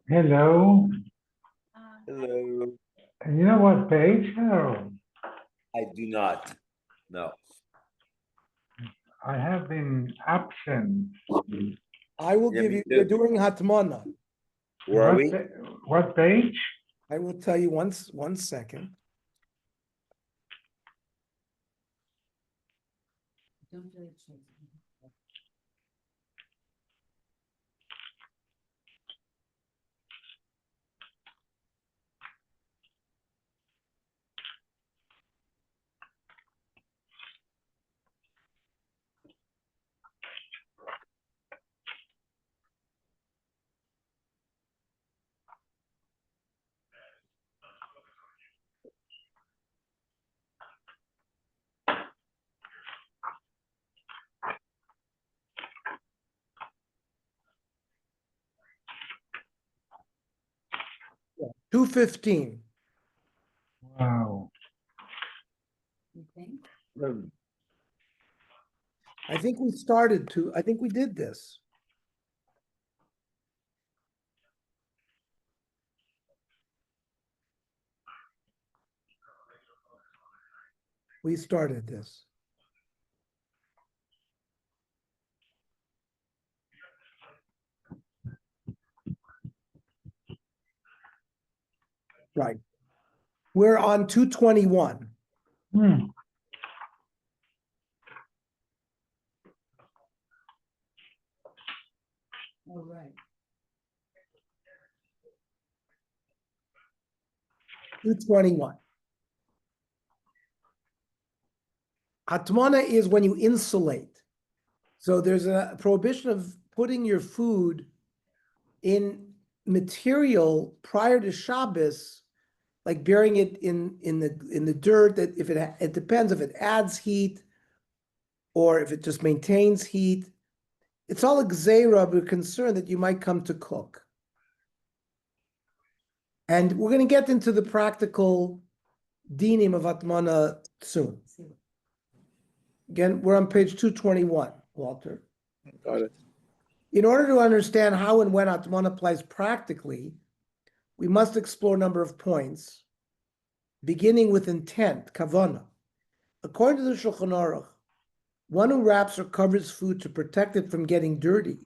Hello. Hello. You know what page, Harold? I do not. No. I have been absent. I will Yeah, give me you, we're too. doing Hatamana. Where are we? What page? I will tell you one second. Yeah, 2:15. Wow. I think we started to, I think we did this. We started this. Right. We're on 221. Hmm. All right. 221. Htamana is when you insulate. So there's a prohibition of putting your food in material prior to Shabbos, like burying it in the dirt. That if it depends if it adds heat or if it just maintains heat. It's all a gzeira. We're concerned that you might come to cook. And we're going to get into the practical dinim of Htamana soon. Again, we're on page 221, Walter. Got it. In order to understand how and when Htamana applies practically, we must explore a number of points, beginning with intent, kavana. According to the Shulchan Aruch, one who wraps or covers food to protect it from getting dirty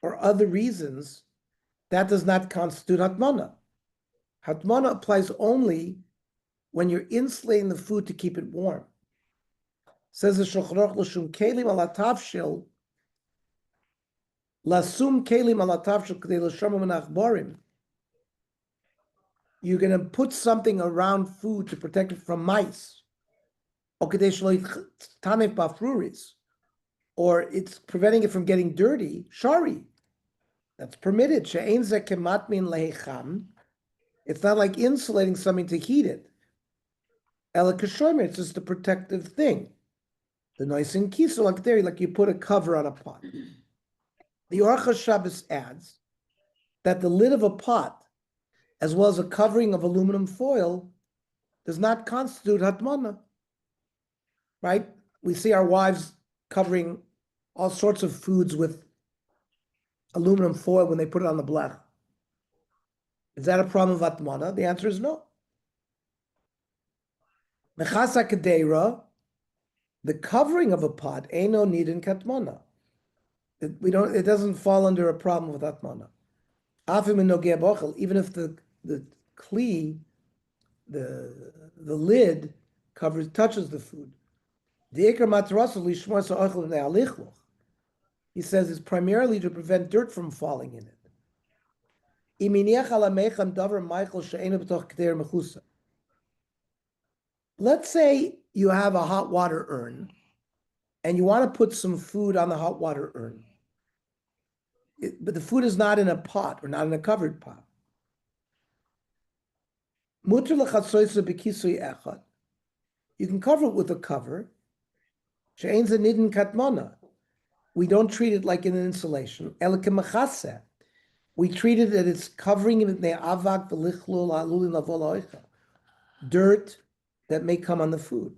or other reasons, that does not constitute Htamana. Htamana applies only when you're insulating the food to keep it warm. Says the Shulchan Aruch, l'shum kelim ala tavshil, lasum kelim ala tavshil k'dei l'shamam min achbarim. You're going to put something around food to protect it from mice, or k'dei shelo yittanef bafruris, or it's preventing it from getting dirty. Shari, that's permitted. She'ein zeh kematmin lehecham. It's not like insulating something to heat it. Ela kashomer, it's just a protective thing. The nice in kiso, like there, like you put a cover on a pot. The Orchos Shabbos adds that the lid of a pot, as well as a covering of aluminum foil, does not constitute Htamana. Right? We see our wives covering all sorts of foods with aluminum foil when they put it on the blech. Is that a problem of Htamana? The answer is no. Mechasa Kedera, the covering of a pot, Eino Nidin Katmana. It doesn't fall under a problem with Htamana. Even if the kli, the lid touches the food. He says it's primarily to prevent dirt from falling in it. Let's say you have a hot water urn and you want to put some food on the hot water urn. But the food is not in a pot or not in a covered pot. You can cover it with a cover. We don't treat it like an insulation. We treat it that it's covering it dirt that may come on the food.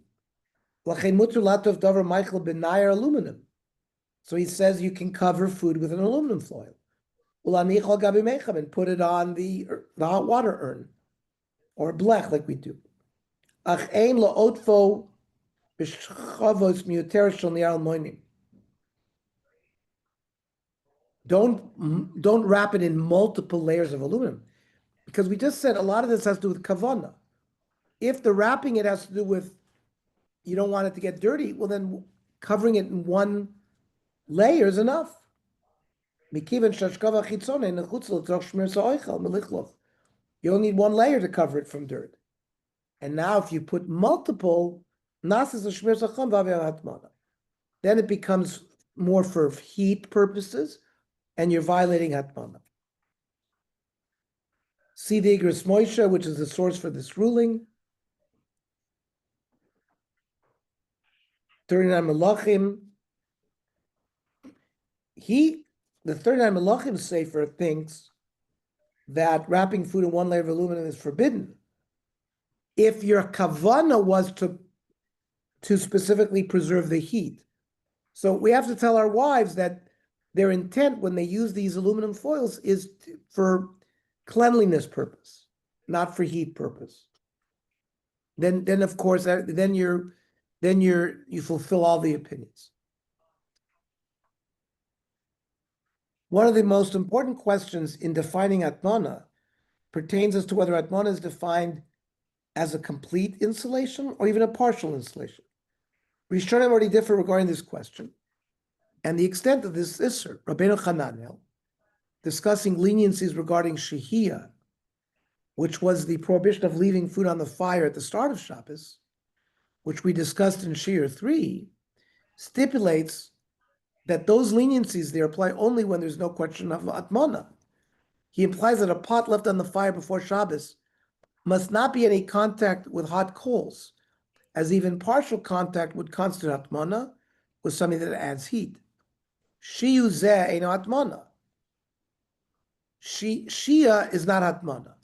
So he says you can cover food with an aluminum foil. and put it on the hot water urn or blech like we do. Don't wrap it in multiple layers of aluminum, because we just said a lot of this has to do with kavana. If the wrapping it has to do with you don't want it to get dirty, well then covering it in one layer is enough. You only need one layer to cover it from dirt. And now if you put multiple, then it becomes more for heat purposes, and you're violating Hatmana. See the Igros Moshe, which is the source for this ruling. 39 Melachim. The 39 Melachim Sefer thinks that wrapping food in one layer of aluminum is forbidden if your kavana was to specifically preserve the heat. So we have to tell our wives that their intent when they use these aluminum foils is for cleanliness purpose, not for heat purpose. Then of course you fulfill all the opinions. One of the most important questions in defining Htamana pertains as to whether Htamana is defined as a complete insulation or even a partial insulation. Rishonim already differ regarding this question and the extent of this Isser. Rabbeinu Hananel, discussing leniencies regarding Shehiyah, which was the prohibition of leaving food on the fire at the start of Shabbos, which we discussed in Shiur 3, stipulates that those leniencies there apply only when there's no question of Htamana. He implies that a pot left on the fire before Shabbos must not be any contact with hot coals, as even partial contact would constitute Htamana with something that adds heat. Shiyu zeh eino Htamana. Shia is not Htamana.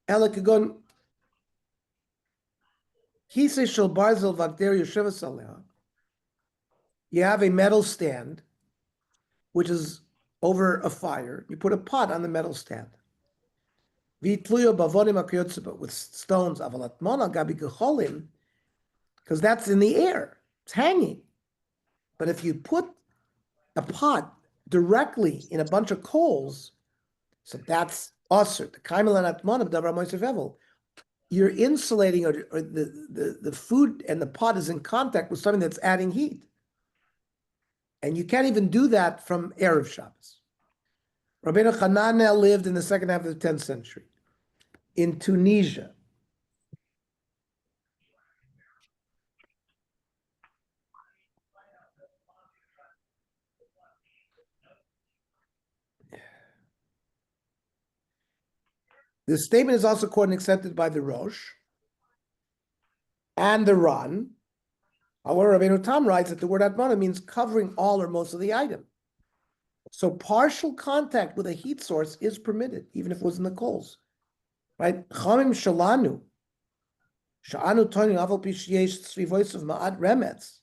Ela kagon kisei shel barzel v'agder yeshevas aleha. You have a metal stand, which is over a fire. You put a pot on the metal stand. V'itluyo bavonim hakayotze, with stones, aval Htamana gabi gecholim, because that's in the air. It's hanging. But if you put a pot directly in a bunch of coals, so that's osir. The kaimel and Htamana b'davar moiser vevel. You're insulating, or the food and the pot is in contact with something that's adding heat. And you can't even do that from Erev Shabbos. Rabbeinu Hananel lived in the second half of the 10th century in Tunisia. This statement is also quoted and accepted by the Rosh and the Ran. However, Rabbeinu Tam writes that the word Htamana means covering all or most of the item. So partial contact with a heat source is permitted, even if it was in the coals. Right? Chamim shalanu. Sha'anu tonim aval pi sheyesh tzrivois of ma'at remetz.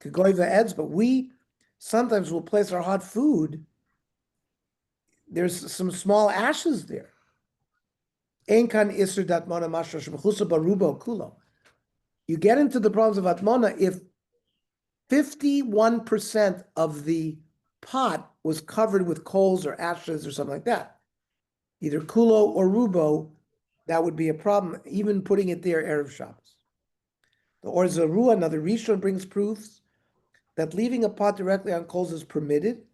K'goy ve'edz, but we sometimes will place our hot food. There's some small ashes there. Ein kan isur d'Htamana mashra shemechusa barubo kulo. You get into the problems of Htamana if 51% of the pot was covered with coals or ashes or something like that. Either kulo or rubo, that would be a problem, even putting it there Erev Shabbos. The Or Zarua, another Rishon, brings proofs that leaving a pot directly on coals is permitted,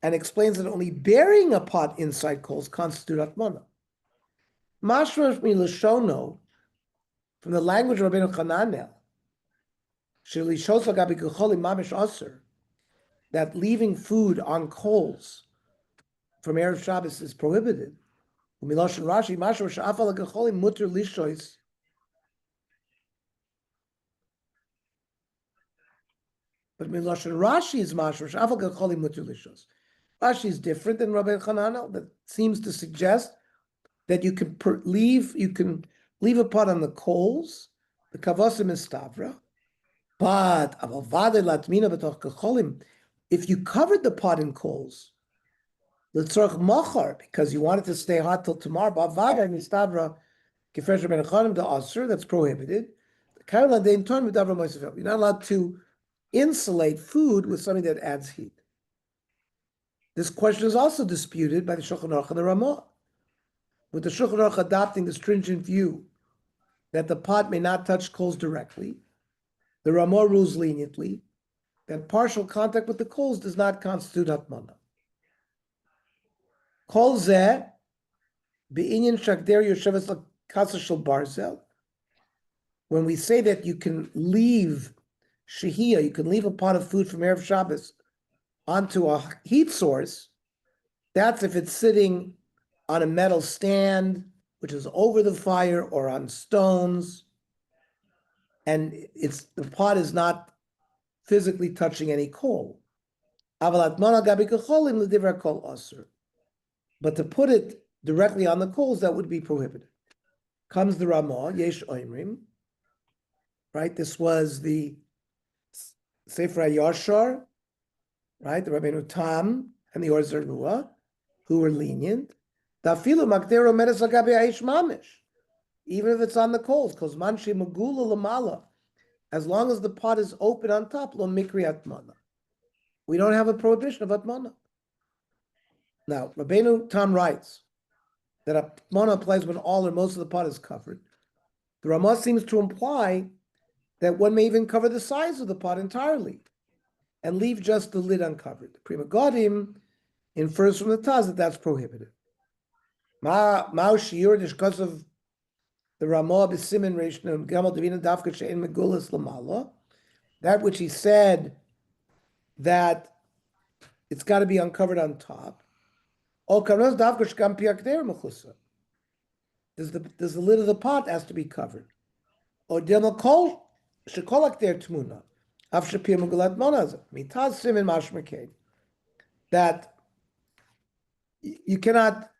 and explains that only burying a pot inside coals constitute Htamana. Mashra Milashono, from the language of Rabbeinu Hananel, that leaving food on coals from Erev Shabbos is prohibited. But Miloshen Rashi is mashma shafal gacholi muter lishos. Rashi is different than Rabbi Hananel. That seems to suggest that you can leave a pot on the coals, the kavasim is stavra, but if you covered the pot in coals, L'tzorch machar, because you want it to stay hot till tomorrow. Ba'avada mistabra kefresh ben echanim the asur, that's prohibited. You're not allowed to insulate food with something that adds heat. This question is also disputed by the Shulchan Aruch and the Ramah, with the Shulchan Aruch adopting the stringent view that the pot may not touch coals directly. The Ramah rules leniently that partial contact with the coals does not constitute Htamana. Kol zeh be'inyan shakder yosheves l'kasa shel barzel. When we say that you can leave shehiyah, you can leave a pot of food from Erev Shabbos onto a heat source, that's if it's sitting on a metal stand, which is over the fire, or on stones, and the pot is not physically touching any coal. But to put it directly on the coals, that would be prohibited. Comes the Ramah, Yesh Oimrim, right? This was the Sefer HaYashar, right? The Rabbeinu Tam and the Or Zarua, who were lenient. Dafilu Makdero Meres Lagabe Aish Mamish, even if it's on the coals, because Manshi Magula Lamala, as long as the pot is open on top, Lo Mikri Htamana. We don't have a prohibition of Htamana. Now, Rabbeinu Tam writes that Htamana applies when all or most of the pot is covered. The Ramah seems to imply that one may even cover the sides of the pot entirely and leave just the lid uncovered. The Prima Godim infers from the Taz that that's prohibited. Mao shiur because of the Ramah b'simin reishnu gamal devina dafka she'en megulas lamala, that which he said that it's got to be uncovered on top. O kanos dafka shkam piakder mechusa. Does the lid of the pot has to be covered? Or demakol shekolak der tmuna af shepir megulat monaz mitaz simin mashmekei, that you cannot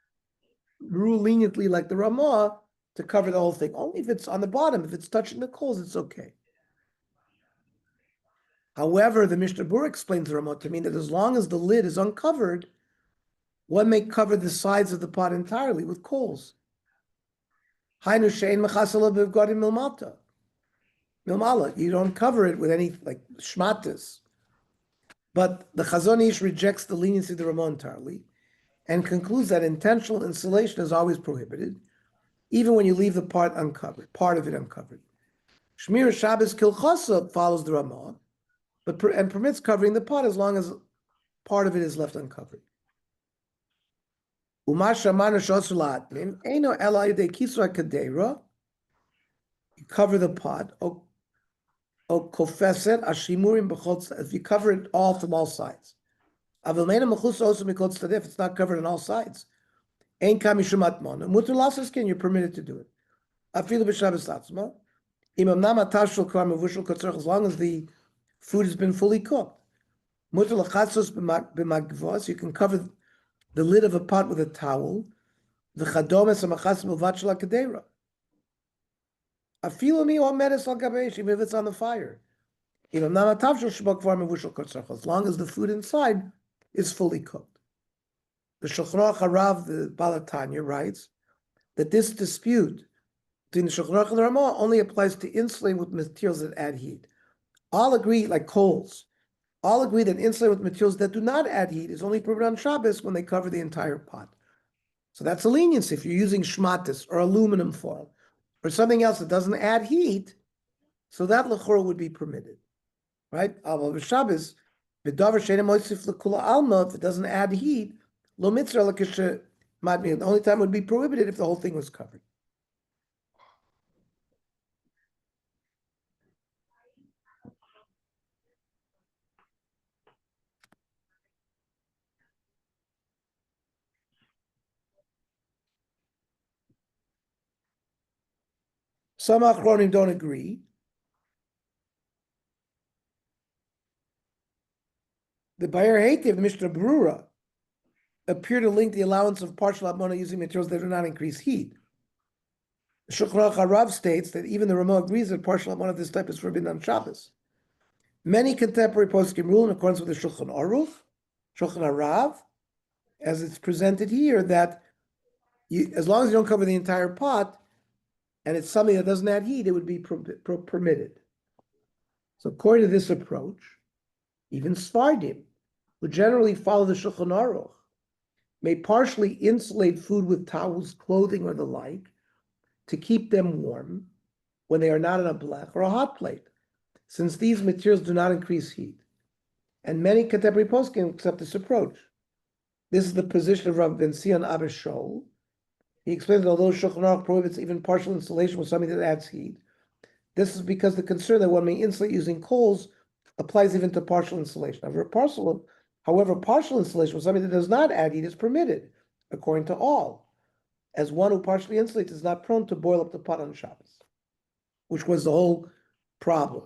rule leniently like the Ramah to cover the whole thing. Only if it's on the bottom, if it's touching the coals, it's okay. However, the Mishnah Berurah explains the Ramah to mean that as long as the lid is uncovered, one may cover the sides of the pot entirely with coals. You don't cover it with any like shmatas. But the Chazon Ish rejects the leniency of the Ramah entirely and concludes that intentional insulation is always prohibited, even when you leave the part uncovered, part of it uncovered. Shmir Shabbos Kilchasa follows the Ramah, and permits covering the pot as long as part of it is left uncovered. You cover the pot. If you cover it all from all sides. If it's not covered on all sides, you're permitted to do it. As long as the food has been fully cooked. You can cover the lid of a pot with a towel. Even if it's on the fire. As long as the food inside is fully cooked. The Shulchan Aruch Harav, the Balatanya, writes that this dispute between the Shulchan Aruch and the Ramah only applies to insulating with materials that add heat. All agree, like coals, all agree that insulating with materials that do not add heat is only prohibited on Shabbos when they cover the entire pot. So that's a leniency. If you're using shmatis or aluminum foil or something else that doesn't add heat, so that lechor would be permitted, right? Shabbos, if it doesn't add heat, lo mitzvah the only time it would be prohibited if the whole thing was covered. Some Achronim don't agree. The Bayer Hativ, the Mishnah Berurah, appear to link the allowance of partial Htamana using materials that do not increase heat. The Shulchan Aruch Harav states that even the Ramah agrees that partial Htamana of this type is forbidden on Shabbos. Many contemporary poskim rule in accordance with the Shulchan Aruch, Shulchan Harav, as it's presented here, that as long as you don't cover the entire pot, and it's something that doesn't add heat, it would be permitted. So according to this approach, even Sfardim, who generally follow the Shulchan Aruch, may partially insulate food with towels, clothing, or the like to keep them warm when they are not on a blech or a hot plate, since these materials do not increase heat. And many contemporary poskim accept this approach. This is the position of Rav Ben Sion Abba Shaul. He explains that although Shulchan Aruch prohibits even partial insulation with something that adds heat, this is because the concern that one may insulate using coals applies even to partial insulation. However, partial insulation with something that does not add heat is permitted, according to all, as one who partially insulates is not prone to boil up the pot on Shabbos, which was the whole problem.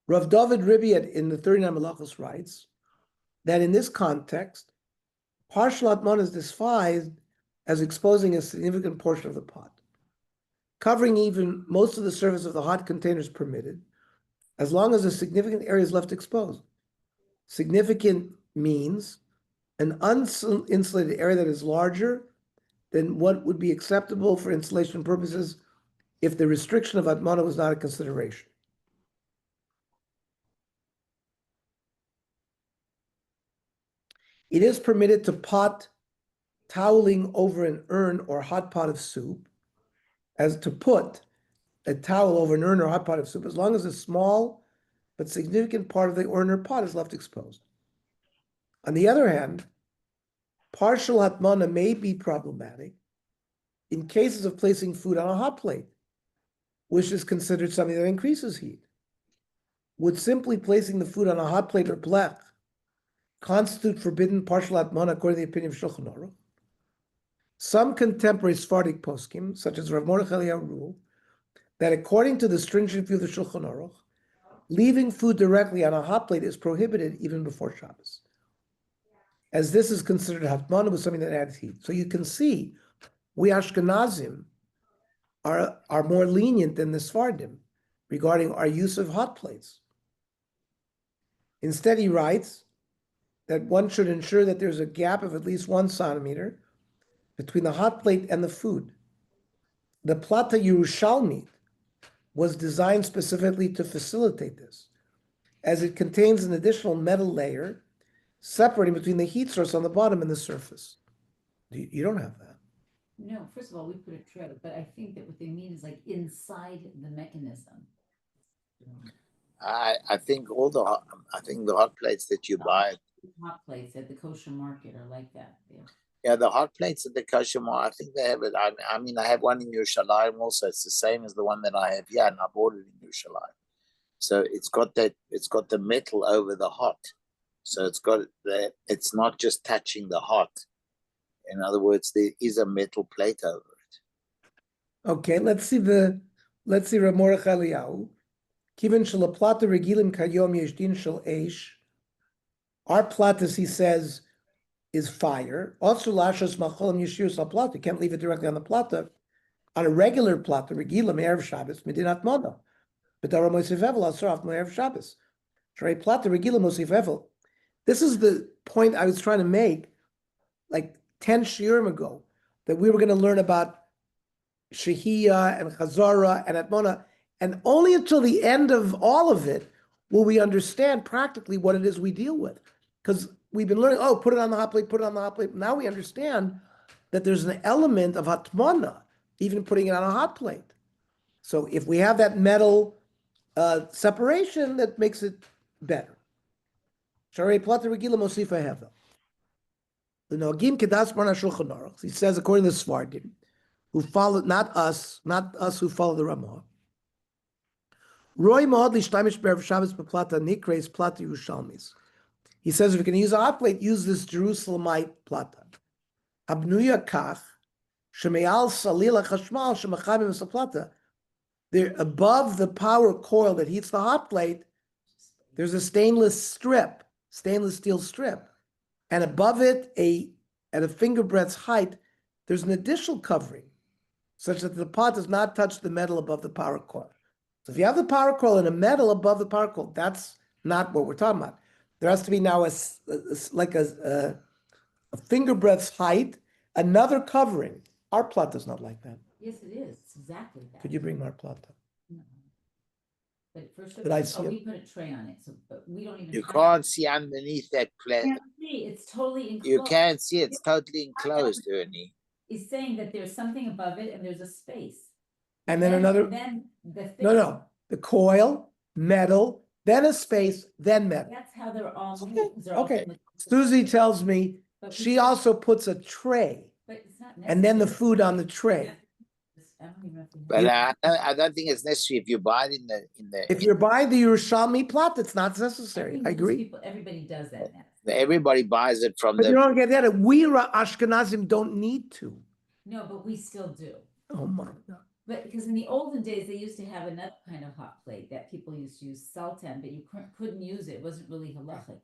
Rav David Ribiat in the 39 Malachos writes that in this context, partial Htamana is despised as exposing a significant portion of the pot. Covering even most of the surface of the hot container is permitted, as long as a significant area is left exposed. Significant means an uninsulated area that is larger than what would be acceptable for insulation purposes if the restriction of Htamana was not a consideration. It is permitted to pot toweling over an urn or hot pot of soup, as to put a towel over an urn or hot pot of soup, as long as a small but significant part of the urn or pot is left exposed. On the other hand, partial Htamana may be problematic in cases of placing food on a hot plate, which is considered something that increases heat. Would simply placing the food on a hot plate or blech constitute forbidden partial Htamana according to the opinion of Shulchan Aruch? Some contemporary Sephardic poskim, such as Rav Mordechai Eliyahu, rule that according to the stringent view of the Shulchan Aruch, leaving food directly on a hot plate is prohibited even before Shabbos, as this is considered Htamana with something that adds heat. So you can see, we Ashkenazim are more lenient than the Sfardim regarding our use of hot plates. Instead, he writes that one should ensure that there's a gap of at least 1 centimeter between the hot plate and the food. The Plata Yerushalmit was designed specifically to facilitate this, as it contains an additional metal layer separating between the heat source on the bottom and the surface. You don't have that. No, first of all, we put a trailer, but I think that what they mean is like inside the mechanism. I think the hot plates that you buy. Hot plates at the kosher market are like that. Yeah, the hot plates at the kosher market, I think they have it. I mean, I have one in Yerushalayim also. It's the same as the one that I have here, and I bought it in Yerushalayim. So it's got the metal over the hot. So it's not just touching the hot. In other words, there is a metal plate over it. Okay, let's see Rav Mordechai Eliyahu. Kiven shel plata regilim kayom yesh din shel eish. Our platas, he says, is fire. Also, lashos macholim yeshir sal plata. You can't leave it directly on the plata. On a regular plata, regilim erev Shabbos medinat moda. But dara mosif evel asraf erev Shabbos. Shrei plata regilim mosif evel. This is the point I was trying to make, like 10 shiurim ago, that we were going to learn about Shehiyah and Chazara and Htamana, and only until the end of all of it will we understand practically what it is we deal with. Because we've been learning, put it on the hot plate, put it on the hot plate. Now we understand that there's an element of Htamana, even putting it on a hot plate. So if we have that metal separation, that makes it better. Sharei plata regila mosifa hevel. The Nogim kedas barna Shulchan Aruch. He says, according to the Sfardim, who follow not us who follow the Ramah. Roy Mahad lishtamish be'erev Shabbos beplata nikreis plata Yerushalmis. He says, if you're going to use a hot plate, use this Jerusalemite plata. Abnuya kach shemeal salila chashmal shemachamim plata. There, above the power coil that heats the hot plate, there's a stainless steel strip. And above it, at a finger breadth's height, there's an additional covering, such that the pot does not touch the metal above the power coil. So if you have the power coil and a metal above the power coil, that's not what we're talking about. There has to be now a a finger breadth's height, another covering. Our plata is not like that. Yes, it is. It's exactly that. Could you bring our plata? No. But first, Did I see it? we put a tray on it, so, but we don't even. You have can't it. see underneath that plate. Can't see, it's totally enclosed. You can't see, it's totally enclosed, Ernie. He's saying that there's something above it and there's a space. And then another, Then the thing. no, the coil, metal, then a space, then metal. That's how they're all. Okay, made, 'cause they're all okay. from the- Susie tells me but we she still- also puts a tray But it's not and then the necessary. food on the tray. I don't even know if we have- But I don't think it's necessary if you buy it in the. If you're buying the Yerushalmi plot, it's not necessary. think I most agree. people- Everybody does that now. Everybody buys it from But you the. don't get that. We Ashkenazim don't need to. No, but we still do. Oh my God. But because in the olden days, they used to have another kind of hot plate that people used to use sultan, but you couldn't use it. It wasn't really halachic.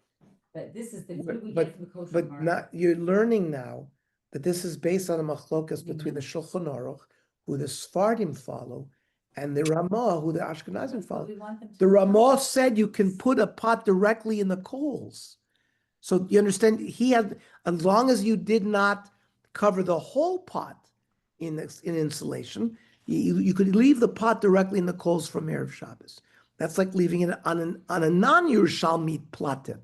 But this is the food we get from the kosher But market. not, you're learning now that this is based on a machlokas between the Shulchan Aruch, who the Sephardim follow, and the Ramah, who the Ashkenazim But follow. we want them to The know. Ramah said you can put a pot directly in the coals. So you understand, he had, as long as you did not cover the whole pot in insulation, you could leave the pot directly in the coals from Erev Shabbos. That's like leaving it on a non-Yerushalmi platet.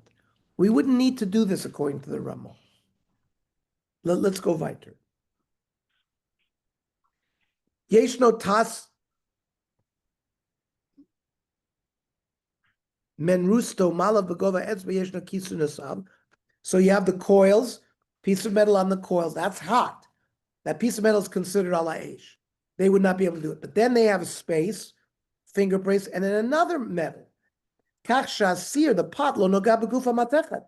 We wouldn't need to do this according to the Ramah. Let's go weiter. Yeshno tas menrusto malav begova etzba yeshno kisu nasab. So you have the coils, piece of metal on the coils. That's hot. That piece of metal is considered ala eish. They would not be able to do it. But then they have a space, finger brace, and then another metal. Kach shasir, the pot, lo noga begufa matechet.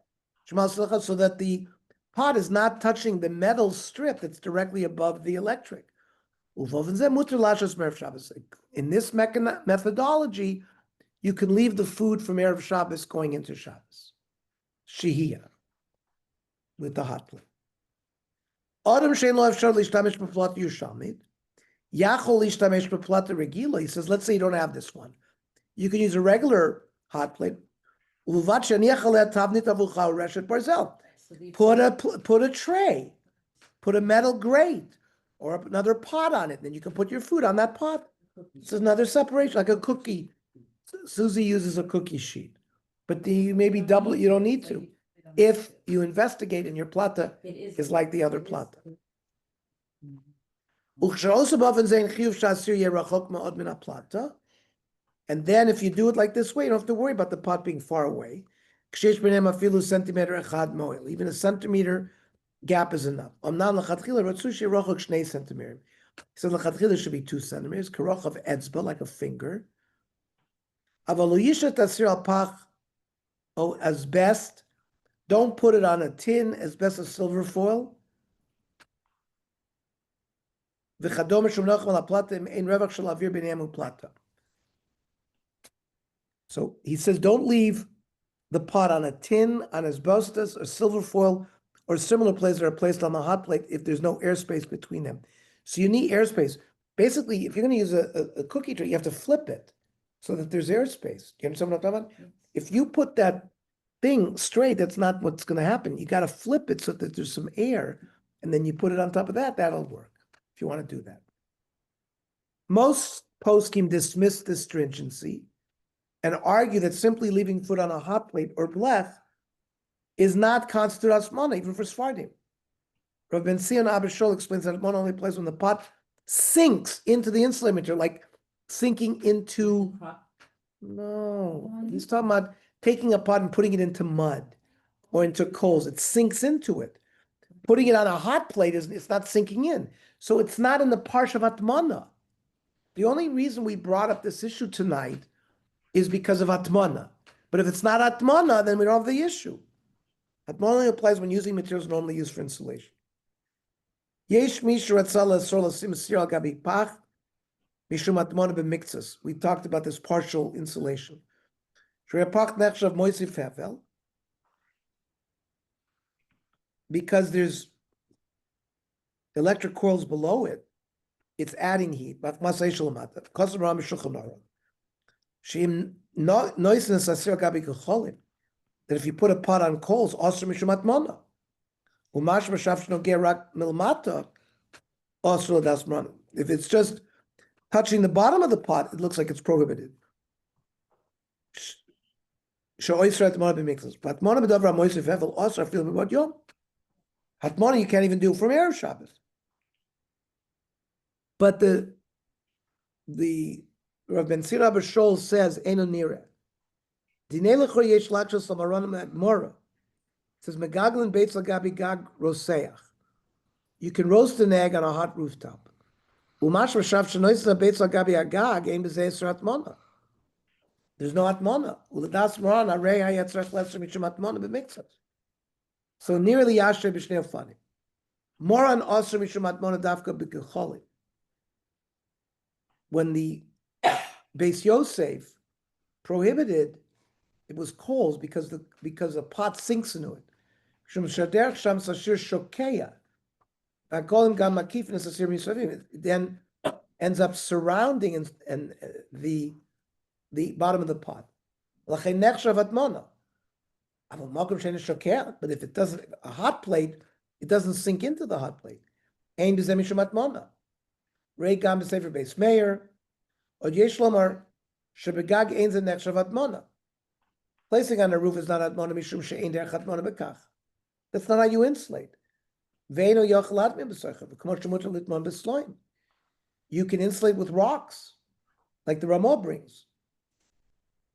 So that the pot is not touching the metal strip that's directly above the electric. In this methodology, you can leave the food from Erev Shabbos going into Shabbos. Shehiyah, with the hot plate. Adam shein lo efshar lishtamish b'plat yushalmid. Yachol lishtamish b'plat regila. He says, let's say you don't have this one. You can use a regular hot plate. Uvat sheniachal tavnit avucha reshet barzel. So these- Put a tray, put a metal grate, or another pot on it. Then you can put your food on that pot. It's another separation, like a cookie. Susie uses a cookie sheet, but you maybe double it. You don't need to. If you investigate in your plata, It is like the other it is- plata. Mhm. And then if you do it like this way, you don't have to worry about the pot being far away. Even a centimeter gap is enough. He said lechatchila should be 2 centimeters. Karoch of etzba, like a finger. Oh, as best, don't put it on a tin, as best as silver foil. So he says, don't leave the pot on a tin, on asbestos, or silver foil, or similar plates that are placed on the hot plate if there's no airspace between them. So you need airspace. Basically, if you're going to use a cookie tray, you have to flip it so that there's airspace. You understand what I'm talking about? If you put that thing straight, that's not what's going to happen. You got to flip it so that there's some air, and then you put it on top of that. That'll work if you want to do that. Most poskim dismiss this stringency and argue that simply leaving food on a hot plate or blech is not constitute Htamana, even for Sephardim. Rav Ben Sion Abba Shol explains that Htamana only applies when the pot sinks into the insulator material, like sinking into. No, he's talking about taking a pot and putting it into mud or into coals. It sinks into it. Putting it on a hot plate it's not sinking in. So it's not in the parsha of Htamana. The only reason we brought up this issue tonight is because of Htamana. But if it's not Htamana, then we don't have the issue. Htamana only applies when using materials normally used for insulation. Yesh mishra tzala sola simsir al gabi pach mishum Htamana b'miktzas. We talked about this partial insulation. Shreya nechshav moisif hevel. Because there's electric coils below it, it's adding heat. That if you put a pot on coals, also mishum Htamana. Umash b'shav shnogeh rak milmata, also das Mrabanan. If it's just touching the bottom of the pot, it looks like it's prohibited. Htamana b'davar moisef hevel also I feel about yom. Hatamana you can't even do from Erev Shabbos. But the Rav Ben Sira B'Shol says eno nira. Dinei lechor yesh lachos l'maranim at Mora. It says megaglin beitz lagabi gag roseach. You can roast an egg on a hot rooftop. Umash v'shav shenois beitz lagabi agag ein b'zeh esr Hatamana. There's no Hatamana. Uledas moran arei hayatzrach lesser mishum Hatamana b'miktzas. So nearly yashrei b'shnei ofanim. Moran osr mishum Hatamana dafka b'gecholim. When the Beis Yosef prohibited, it was coals because the pot sinks into it. It then ends up surrounding and the bottom of the pot. But if it doesn't, a hot plate, it doesn't sink into the hot plate. Rei gam b'sefer Beis Meir, od yesh lomar shebegag ein ze nechshav Hatamana. Placing on the roof is not Hatamana mishum she'ein derech Hatamana bekach. That's not how you insulate. Ve'eno yochel atmin b'soicha v'kmo shemutar litmon b'sloim. You can insulate with rocks, like the Ramah brings.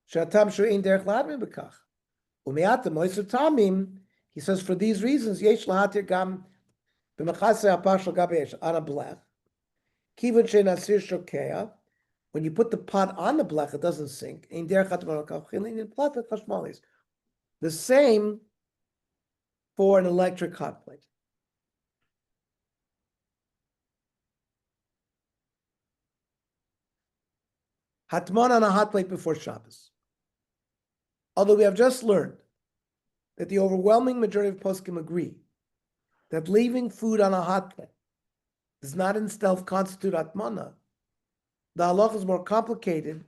She'atam she'ein derech atmin bekach. U'me'atam moiser tamim. He says for these reasons yesh lahatir gam b'mechasei hapashal gabesh on a blech. When you put the pot on the blech, it doesn't sink. The same for an electric hot plate. Hatamana on a hot plate before Shabbos. Although we have just learned that the overwhelming majority of poskim agree that leaving food on a hot plate does not in itself constitute Hatamana, the halacha is more complicated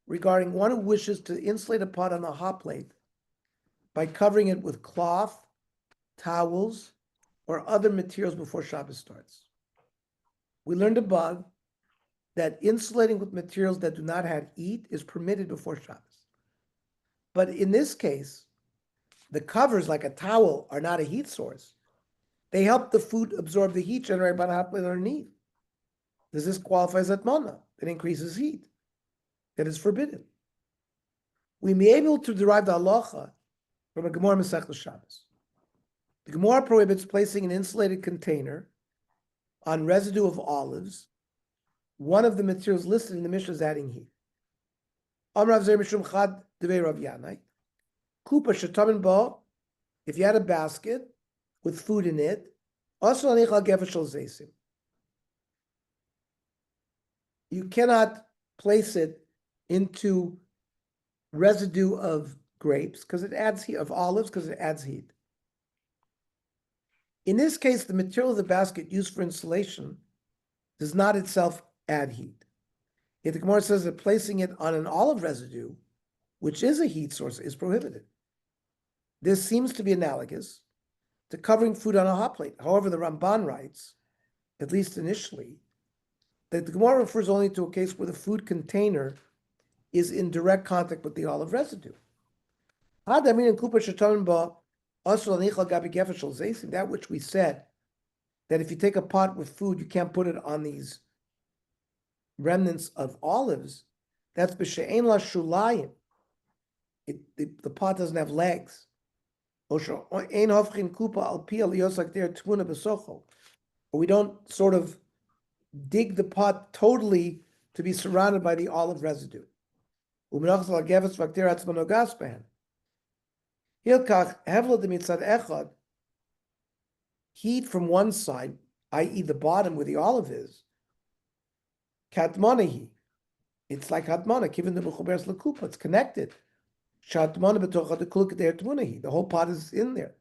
regarding one who wishes to insulate a pot on a hot plate by covering it with cloth, towels, or other materials before Shabbos starts. We learned above that insulating with materials that do not have heat is permitted before Shabbos. But in this case, the covers like a towel are not a heat source. They help the food absorb the heat generated by the hot plate underneath. Does this qualify as Hatamana? It increases heat. That is forbidden. We may be able to derive the halacha from a Gemara Masechta Shabbos. The Gemara prohibits placing an insulated container on residue of olives. One of the materials listed in the Mishnah is adding heat. Amrav Zer Mishum Chad Devei Rav Yanai. Kupa Shetamin Ba. If you had a basket with food in it, you cannot place it into residue of grapes because it adds heat, of olives because it adds heat. In this case, the material of the basket used for insulation does not itself add heat. Yet the Gemara says that placing it on an olive residue, which is a heat source, is prohibited. This seems to be analogous to covering food on a hot plate. However, the Ramban writes, at least initially, that the Gemara refers only to a case where the food container is in direct contact with the olive residue. That which we said, that if you take a pot with food, you can't put it on these remnants of olives, that's b'she'ein la shulayim. The pot doesn't have legs. Or we don't sort of dig the pot totally to be surrounded by the olive residue. Heat from one side, i.e. the bottom where the olive is, katmanahi. It's like Hatamana, given the mechuberes lekupa. It's connected. The whole pot is in there.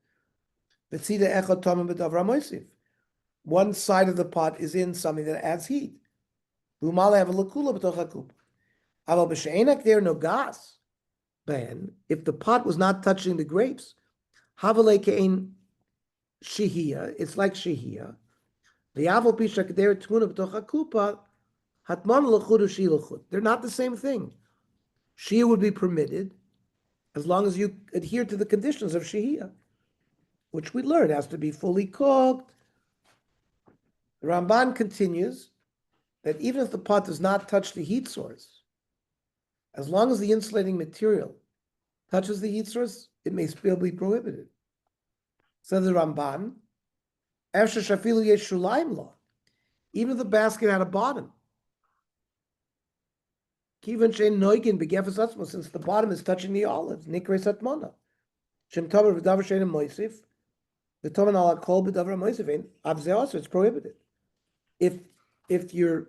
One side of the pot is in something that adds heat. If the pot was not touching the grapes, shihia. It's like shihia. The aval pisha keder tmuna b'toch hakupa hatmana l'chud u'shi l'chud. They're not the same thing. Shihia would be permitted as long as you adhere to the conditions of shihia, which we learned has to be fully cooked. The Ramban continues that even if the pot does not touch the heat source, as long as the insulating material touches the heat source, it may still be prohibited. Says the Ramban, Efshe shafilu yesh shulaim lo, even if the basket had a bottom, kivan shein noigin begefes atzmo, since the bottom is touching the olives, nikres Htamana, shem taber v'davar shein moisif, v'tomen ala kol b'davar moisif, and avzeh also, it's prohibited. If you're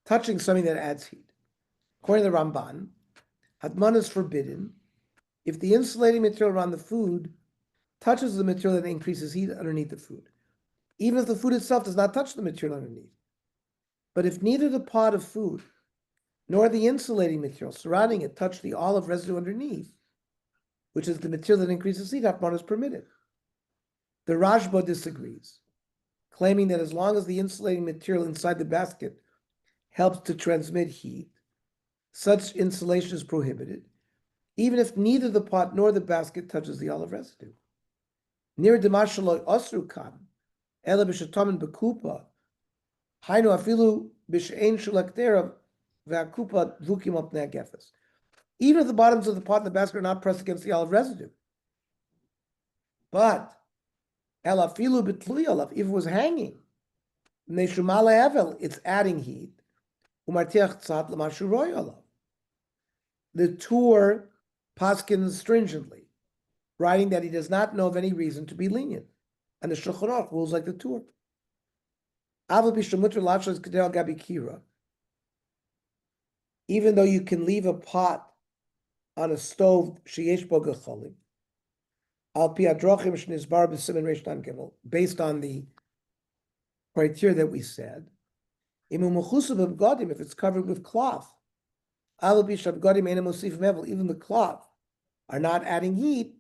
touching something that adds heat, according to the Ramban, Htamana is forbidden if the insulating material around the food touches the material that increases heat underneath the food, even if the food itself does not touch the material underneath. But if neither the pot of food nor the insulating material surrounding it touch the olive residue underneath, which is the material that increases heat, Htamana is permitted. The Rashba disagrees, claiming that as long as the insulating material inside the basket helps to transmit heat, such insulation is prohibited, even if neither the pot nor the basket touches the olive residue. Near Demashaloy Osru Kan, Ela B'Shatamin B'Kupa, Hainu Afilu B'She'en Shulaktera V'Akupa Dvukim Op Ne'agefes. Even if the bottoms of the pot and the basket are not pressed against the olive residue. But Ela Afilu B'Tluy Olav, if it was hanging, Neshumala Evel, it's adding heat. Umartiach Tzad L'Mashu Roy Olav. The Tur paskins stringently, writing that he does not know of any reason to be lenient, and the Shulchan Aruch rules like the Tur. Even though you can leave a pot on a stove, based on the criteria that we said, if it's covered with cloth, even the cloth are not adding heat,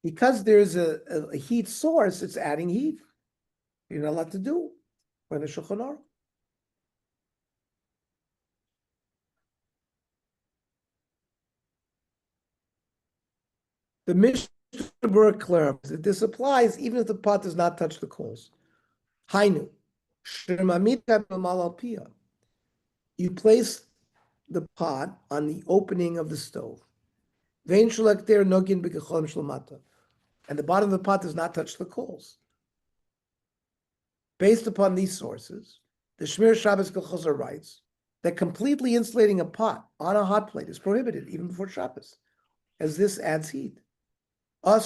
because there's a heat source, it's adding heat. You're not allowed to do when the Shulchan Aruch. The Mishnah Berurah clarifies that this applies even if the pot does not touch the coals. Hainu, you place the pot on the opening of the stove, and the bottom of the pot does not touch the coals. Based upon these sources, the Shmir Shabbos Hilchos writes that completely insulating a pot on a hot plate is prohibited even before Shabbos, as this adds heat. Even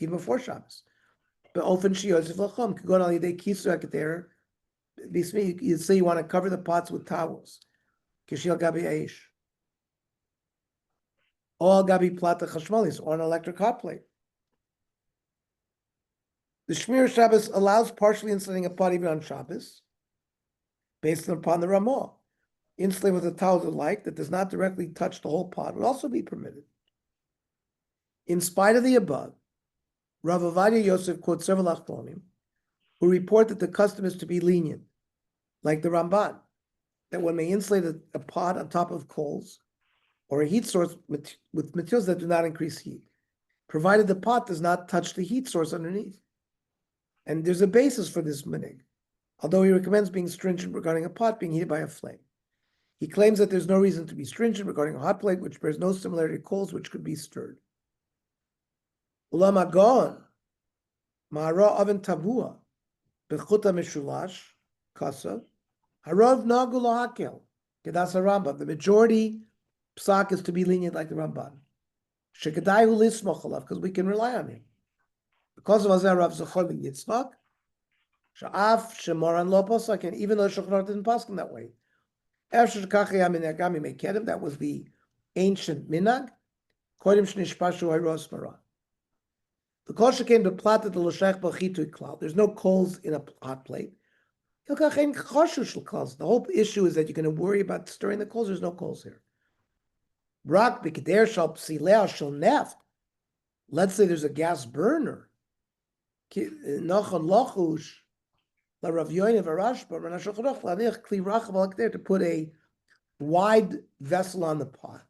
before Shabbos. You say you want to cover the pots with towels. Or gabi plata chashmalis, or an electric hot plate. The Shmir Shabbos allows partially insulating a pot even on Shabbos, based upon the Ramah. Insulating with a towel alike that does not directly touch the whole pot would also be permitted. In spite of the above, Rav Ovadia Yosef quotes several Achronim who report that the custom is to be lenient, like the Ramban, that one may insulate a pot on top of coals or a heat source with materials that do not increase heat, provided the pot does not touch the heat source underneath. And there's a basis for this minhag, although he recommends being stringent regarding a pot being heated by a flame. He claims that there's no reason to be stringent regarding a hot plate which bears no similarity to coals which could be stirred. Ulama Gaon, Ma'ara Oven Tavua, Bechuta Mishulash, Kasa, Harav Nagu Lo Hakel, Kedas HaRambam. The majority psak is to be lenient like the Ramban. Shekadai Hu Lismoch Alav, because we can rely on him. Because of Azar Rav Zachor ben Yitzchak, Sha'af Shemoran Lo Posak, and even though Shulchan Aruch didn't paskin that way, that was the ancient minhag. The kosher came to plata the l'shech b'chitui klal. There's no coals in a hot plate. The whole issue is that you're going to worry about stirring the coals. There's no coals here. Rak b'keder shal psilea shal neft. Let's say there's a gas burner. Nachon lochush la Rav Yoinav Arashba Rav Shulchan Aruch lanich kli rachav al there to put a wide vessel on the pot.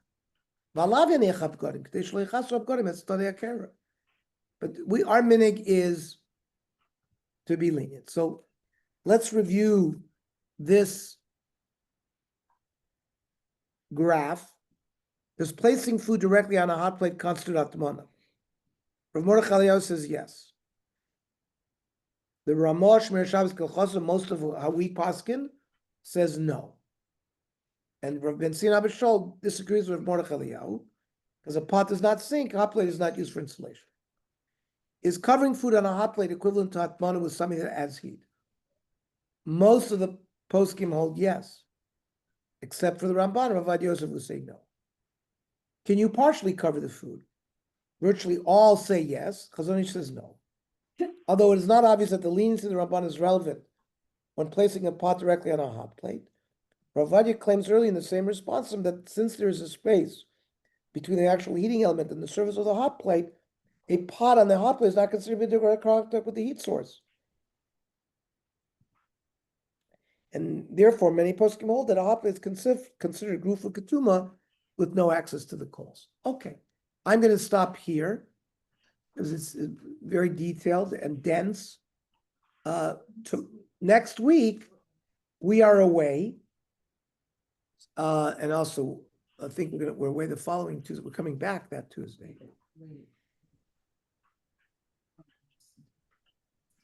V'alav yanich abgadim k'dei shlo yichasu abgadim et stadei hakera. But our minig is to be lenient. So let's review this graph. Does placing food directly on a hot plate constitute Htamana? Rav Mordechai Eliyahu says yes. The Ramah Shmer Shabbos Kilchosa, most of how we paskin, says no. And Rav Ben Sina Abishol disagrees with Mordechai Eliyahu because a pot does not sink, a hot plate is not used for insulation. Is covering food on a hot plate equivalent to Htamana with something that adds heat? Most of the poskim hold yes, except for the Ramban. Ravad Yosef will say no. Can you partially cover the food? Virtually all say yes. Chazon Ish says no. Although it is not obvious that the leniency of the Ramban is relevant when placing a pot directly on a hot plate, Ravadia claims early in the same response that since there is a space between the actual heating element and the surface of the hot plate, a pot on the hot plate is not considered to be in direct contact with the heat source. And therefore, many poskim hold that a hot plate is considered grufa ketuma with no access to the coals. Okay, I'm going to stop here because it's very detailed and dense. Next week, we are away. And also, I think we're away the following Tuesday. We're coming back that Tuesday.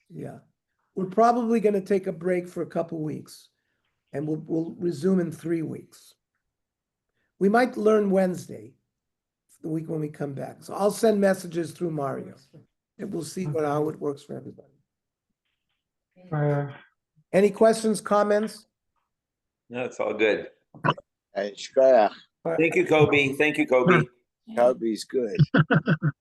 Yeah. We're probably going to take a break for a couple weeks, and we'll resume in 3 weeks. We might learn Wednesday, the week when we come back. So I'll send messages through Mario, and we'll see how it works for everybody. Any questions, comments? No, it's all good. And Shkoyach, Thank you, Kobe. Thank you, Kobe. Kobe's good.